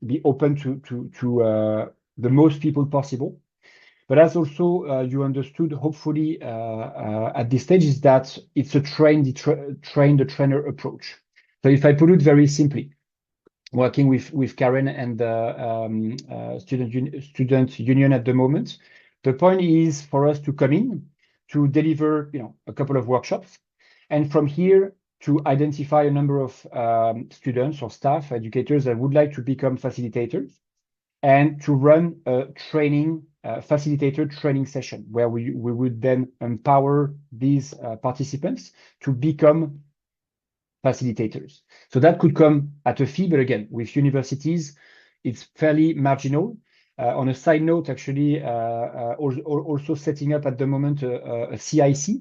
be open to the most people possible. But as also you understood, hopefully, at this stage, is that it's a train the trainer approach. So if I put it very simply, working with Karen and the student union at the moment, the point is for us to come in to deliver, a couple of workshops, and from here to identify a number of students or staff, educators that would like to become facilitators, and to run a facilitator training session where we would then empower these participants to become facilitators. So that could come at a fee, but again, with universities, it's fairly marginal. On a side note, actually, also setting up at the moment a CIC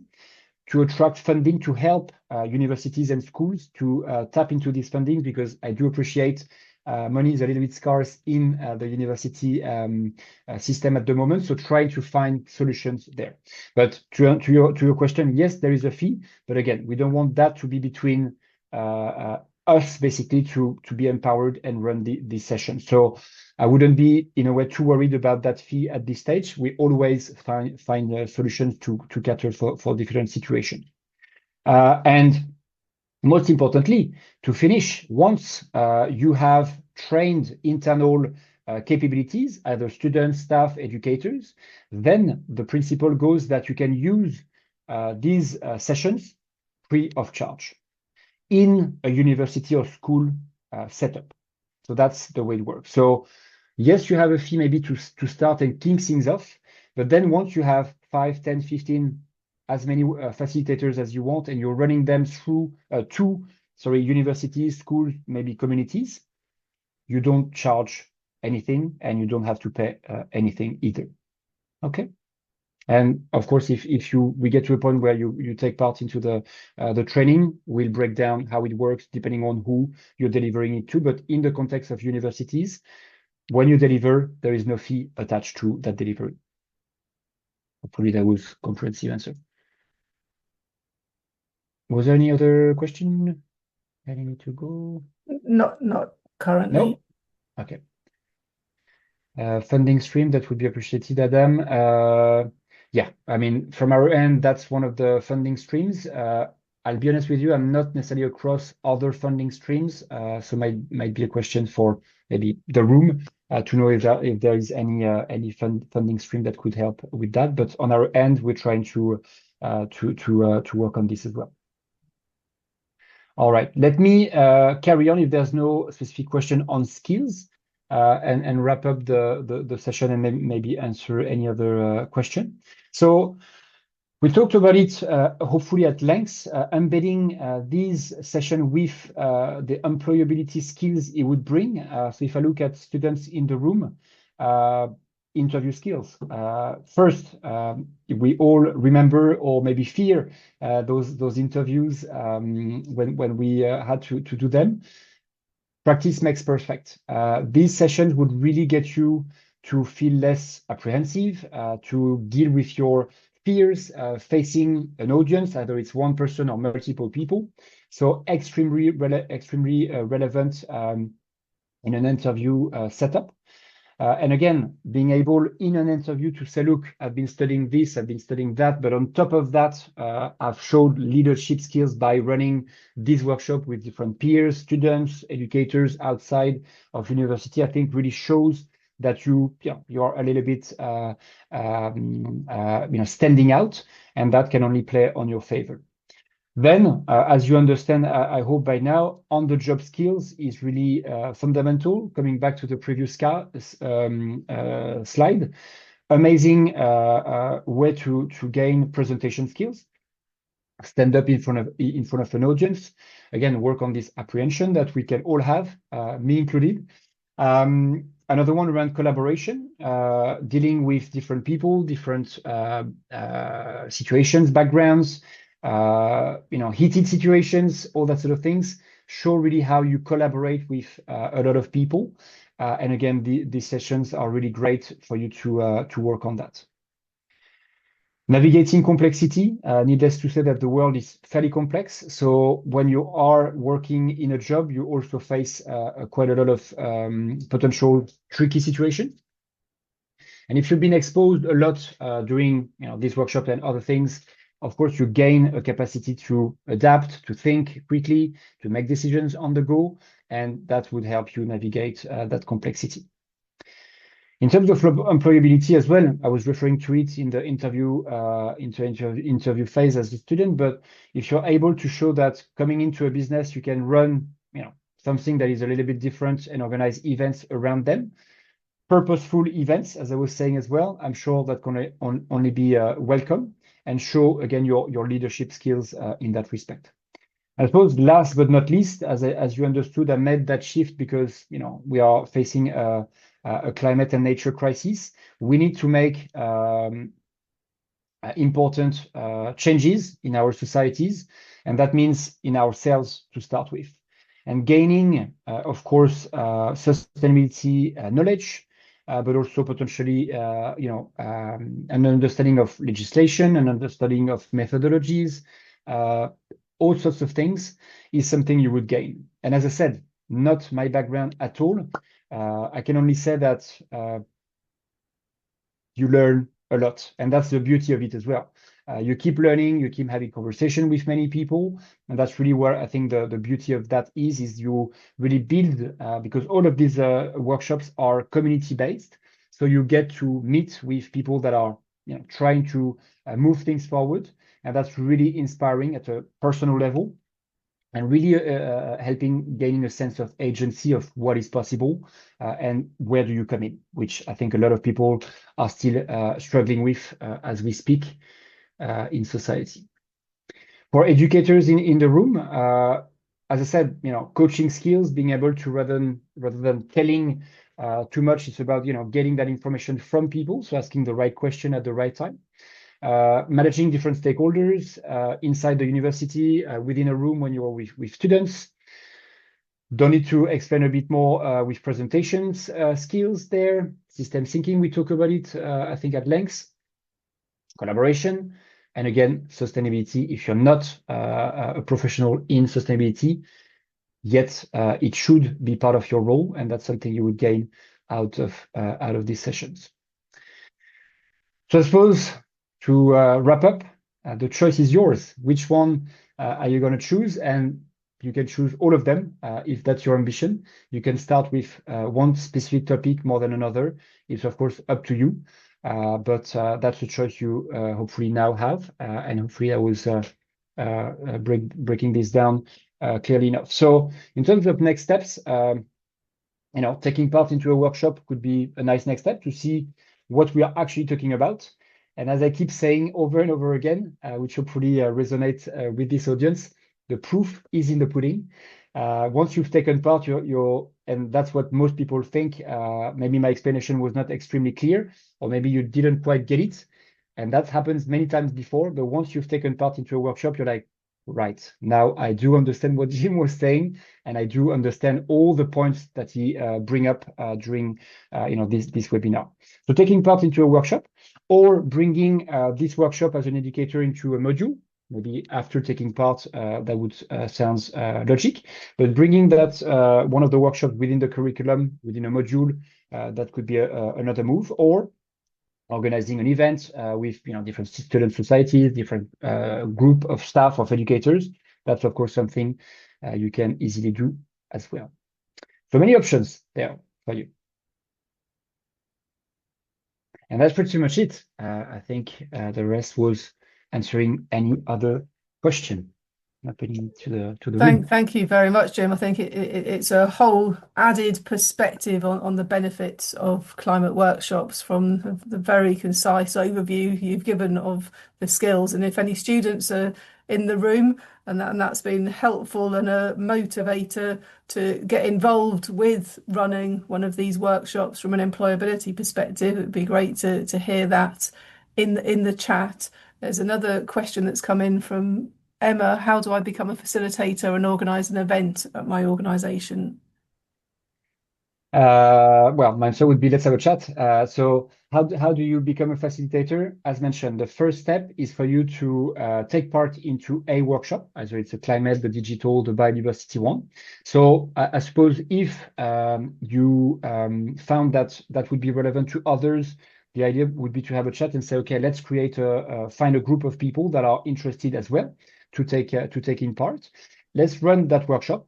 to attract funding to help universities and schools to tap into these funding, because I do appreciate money is a little bit scarce in the university system at the moment, so trying to find solutions there. But to your question, yes, there is a fee, but again, we don't want that to be between us basically to be empowered and run the session. So I wouldn't be in a way too worried about that fee at this stage. We always find solutions to cater for different situations. And most importantly, to finish, once you have trained internal capabilities, either students, staff, educators, then the principle goes that you can use these sessions free of charge in a university or school setup. So that's the way it works. So yes, you have a fee maybe to start and kick things off, but then once you have 5, 10, 15, as many facilitators as you want, and you're running them through universities, schools, maybe communities, you don't charge anything and you don't have to pay anything either. Okay. And of course, if we get to a point where you take part into the training, we'll break down how it works depending on who you're delivering it to. But in the context of universities, when you deliver, there is no fee attached to that delivery. Hopefully that was a comprehensive answer. Was there any other question? I need to go. Not currently. No? Okay. Funding stream, that would be appreciated, Adam. Yeah, I mean, from our end, that's one of the funding streams. I'll be honest with you, I'm not necessarily across other funding streams, so might be a question for maybe the room to know if there is any funding stream that could help with that. But on our end, we're trying to work on this as well. All right, let me carry on if there's no specific question on skills, and wrap up the session and maybe answer any other question. So we talked about it hopefully at length, embedding these session with the employability skills it would bring. So if I look at students in the room, interview skills. First, we all remember or maybe fear those interviews when we had to do them. Practice makes perfect. These sessions would really get you to feel less apprehensive, to deal with your fears facing an audience, either it's one person or multiple people. So extremely relevant in an interview setup. And again, being able in an interview to say, look, I've been studying this, I've been studying that, but on top of that, I've showed leadership skills by running this workshop with different peers, students, educators outside of university, I think really shows that you are a little bit standing out, and that can only play on your favor. Then, as you understand, I hope by now, on-the-job skills is really fundamental. Coming back to the previous slide, amazing way to gain presentation skills. Stand up in front of an audience. Again, work on this apprehension that we can all have, me included. Another one around collaboration, dealing with different people, different situations, backgrounds, heated situations, all that sort of things. Show really how you collaborate with a lot of people. And again, these sessions are really great for you to work on that. Navigating complexity, needless to say that the world is fairly complex. So when you are working in a job, you also face quite a lot of potential tricky situations. And if you've been exposed a lot during this workshop and other things, of course, you gain a capacity to adapt, to think quickly, to make decisions on the go, and that would help you navigate that complexity. In terms of employability as well, I was referring to it in the interview phase as a student, but if you're able to show that coming into a business, you can run something that is a little bit different and organize events around them, purposeful events, as I was saying as well, I'm sure that can only be welcome and show again your leadership skills in that respect. I suppose last but not least, as you understood, I made that shift because we are facing a climate and nature crisis. We need to make important changes in our societies, and that means in ourselves to start with. And gaining, of course, sustainability knowledge, but also potentially, an understanding of legislation, an understanding of methodologies, all sorts of things is something you would gain. And as I said, not my background at all. I can only say that you learn a lot, and that's the beauty of it as well. You keep learning, you keep having conversation with many people, and that's really where I think the beauty of that is you really build, because all of these workshops are community-based, so you get to meet with people that are trying to move things forward, and that's really inspiring at a personal level, and really helping gaining a sense of agency of what is possible and where do you come in, which I think a lot of people are still struggling with as we speak in society. For educators in the room, as I said, coaching skills, being able to rather than telling too much, it's about getting that information from people, so asking the right question at the right time. Managing different stakeholders inside the university, within a room when you're with students. Don't need to explain a bit more with presentations skills there. System thinking, we talk about it, I think, at length. Collaboration, and again, sustainability. If you're not a professional in sustainability, yet it should be part of your role, and that's something you would gain out of these sessions. So I suppose to wrap up, the choice is yours. Which one are you going to choose? And you can choose all of them if that's your ambition. You can start with one specific topic more than another. It's, of course, up to you. But that's a choice you hopefully now have. And hopefully I was breaking this down clearly enough. So in terms of next steps, taking part into a workshop could be a nice next step to see what we are actually talking about. And as I keep saying over and over again, which hopefully resonates with this audience, the proof is in the pudding. Once you've taken part, and that's what most people think. Maybe my explanation was not extremely clear, or maybe you didn't quite get it. And that happens many times before. But once you've taken part into a workshop, you're like, right, now I do understand what Jim was saying, and I do understand all the points that he bring up during this webinar. So taking part into a workshop or bringing this workshop as an educator into a module, maybe after taking part, that would sounds logic. But bringing that one of the workshops within the curriculum, within a module, that could be another move, or organizing an event with different student societies, different group of staff of educators. That's of course something you can easily do as well. So many options there for you. And that's pretty much it. I think the rest was answering any other question. Happening to the room. Thank you very much, Jim. I think it's a whole added perspective on the benefits of climate workshops from the very concise overview you've given of the skills. And if any students are in the room and that's been helpful and a motivator to get involved with running one of these workshops from an employability perspective, it'd be great to hear that in the chat. There's another question that's come in from Emma. How do I become a facilitator and organise an event at my organisation? Well, my answer would be let's have a chat. So how do you become a facilitator? As mentioned, the first step is for you to take part into a workshop, either it's a climate, the digital, the biodiversity one. So I suppose if you found that would be relevant to others, the idea would be to have a chat and say, okay, let's find a group of people that are interested as well to take in part. Let's run that workshop,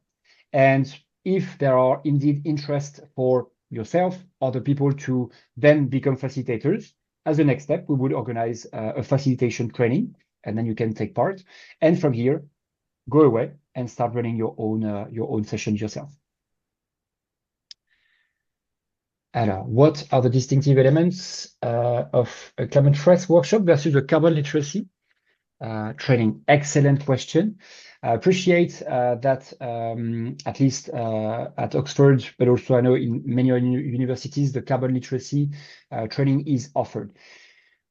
and if there are indeed interest for yourself, other people to then become facilitators, as a next step, we would organize a facilitation training, and then you can take part. And from here, go away and start running your own sessions yourself. Alors, what are the distinctive elements of a climate risk workshop versus a carbon literacy training? Excellent question. I appreciate that at least at Oxford, but also I know in many universities, the carbon literacy training is offered.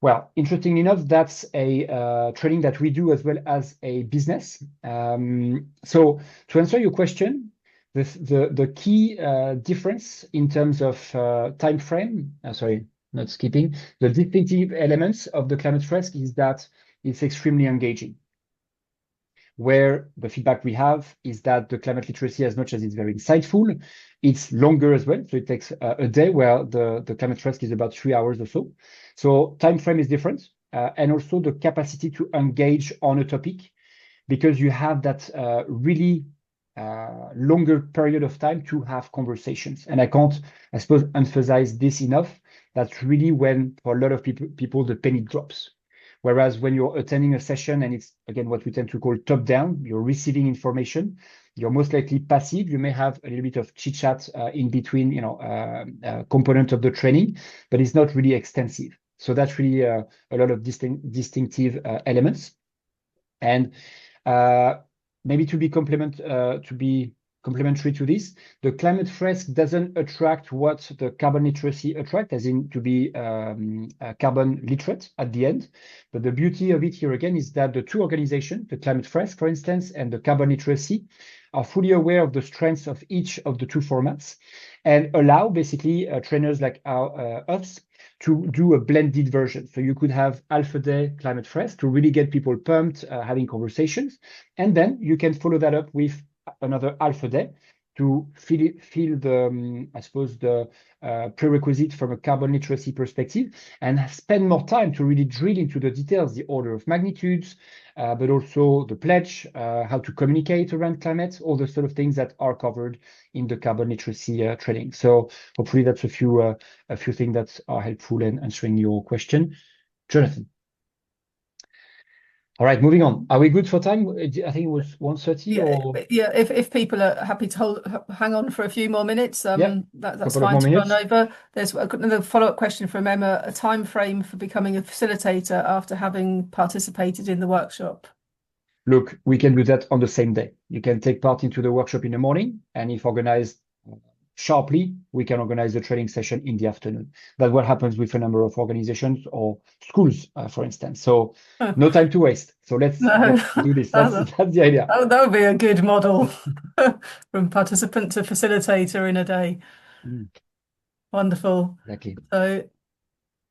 Well, interestingly enough, that's a training that we do as well as a business. So to answer your question, the key difference in terms of time frame, sorry, not skipping, the distinctive elements of the climate risk is that it's extremely engaging. Where the feedback we have is that the climate literacy, as much as it's very insightful, it's longer as well. So it takes a day, where the climate risk is about 3 hours or so. So time frame is different, and also the capacity to engage on a topic, because you have that really longer period of time to have conversations. And I can't, I suppose, emphasize this enough. That's really when, for a lot of people, the penny drops. Whereas when you're attending a session and it's, again, what we tend to call top down, you're receiving information, you're most likely passive. You may have a little bit of chit chat in between, component of the training, but it's not really extensive. So that's really a lot of distinctive elements. And maybe to be complementary to this, the climate risk doesn't attract what the carbon literacy attract, as in to be carbon literate at the end. But the beauty of it here again is that the two organizations, the climate risk, for instance, and the carbon literacy, are fully aware of the strengths of each of the two formats, and allow basically trainers like us to do a blended version. So you could have half a day climate risk to really get people pumped, having conversations, and then you can follow that up with another half a day to feel the, I suppose, the prerequisite from a carbon literacy perspective, and spend more time to really drill into the details, the order of magnitudes, but also the pledge, how to communicate around climate, all the sort of things that are covered in the carbon literacy training. So hopefully that's a few things that are helpful in answering your question. Jonathan. All right, moving on. Are we good for time? I think it was 1:30 or? Yeah, if people are happy to hang on for a few more minutes, that's fine to run over. There's another follow-up question from Emma: a time frame for becoming a facilitator after having participated in the workshop. Look, we can do that on the same day. You can take part into the workshop in the morning, and if organized sharply, we can organize a training session in the afternoon. That's what happens with a number of organizations or schools, for instance. So no time to waste. So let's do this. That's the idea. That would be a good model from participant to facilitator in a day. Wonderful. Exactly. So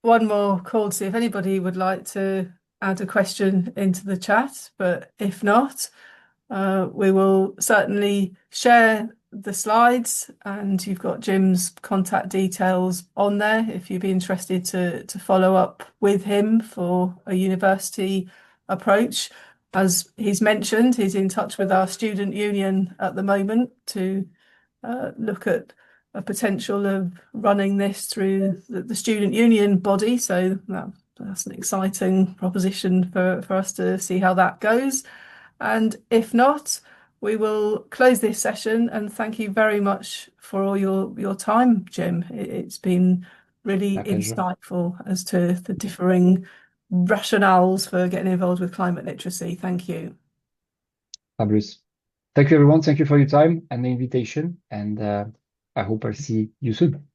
one more call to see if anybody would like to add a question into the chat, but if not, we will certainly share the slides, and you've got Jim's contact details on there if you'd be interested to follow up with him for a university approach. As he's mentioned, he's in touch with our student union at the moment to look at a potential of running this through the student union body. So that's an exciting proposition for us to see how that goes. And if not, we will close this session, and thank you very much for all your time, Jim. It's been really insightful as to the differing rationales for getting involved with climate literacy. Thank you. Fabulous. Thank you, everyone. Thank you for your time and the invitation. And I hope I'll see you soon.